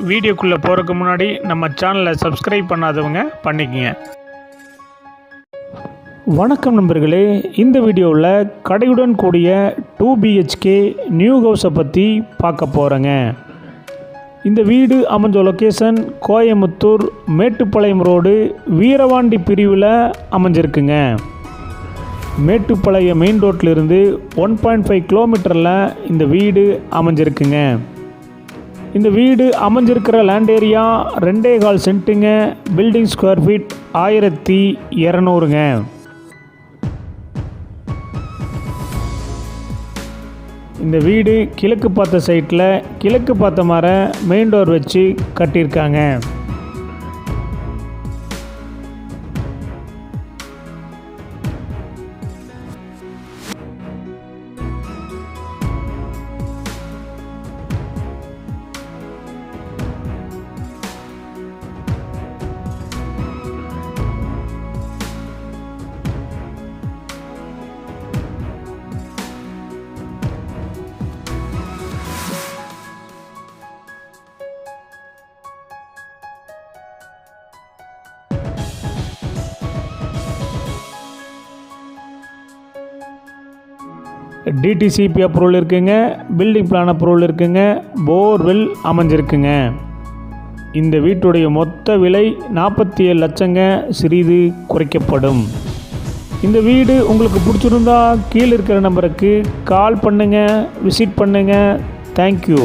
வீடியோக்குள்ளே போகிறதுக்கு முன்னாடி நம்ம சேனலை சப்ஸ்கிரைப் பண்ணாதவங்க பண்ணிக்கங்க. வணக்கம் நண்பர்களே, இந்த வீடியோவில் கடையுடன் கூடிய 2 BHK நியூ ஹவுஸை பற்றி பார்க்க போகிறேங்க. இந்த வீடு அமைஞ்ச லொக்கேஷன் கோயமுத்தூர் மேட்டுப்பாளையம் ரோடு வீரவாண்டி பிரிவில் அமைஞ்சிருக்குங்க. மேட்டுப்பாளையம் மெயின் ரோட்டிலிருந்து 1.5 கிலோமீட்டரில் இந்த வீடு அமைஞ்சிருக்குங்க. இந்த வீடு அமைஞ்சிருக்கிற லேண்ட் ஏரியா 2.25 சென்ட்டுங்க. பில்டிங் ஸ்கொயர் ஃபீட் 1200ங்க. இந்த வீடு கிழக்கு பார்த்த சைட்டில் கிழக்கு பார்த்த மாதிரி மெயின் டோர் வச்சு கட்டியிருக்காங்க. டிடிசிபி அப்ரூவல் இருக்குங்க. பில்டிங் பிளான் அப்ரூவல் இருக்குங்க. போர்வெல் அமைஞ்சிருக்குங்க. இந்த வீட்டுடைய மொத்த விலை 47 லட்சங்க. சிறிது குறைக்கப்படும். இந்த வீடு உங்களுக்கு பிடிச்சிருந்தா கீழே இருக்கிற நம்பருக்கு கால் பண்ணுங்கள், விசிட் பண்ணுங்கள். தேங்க்யூ.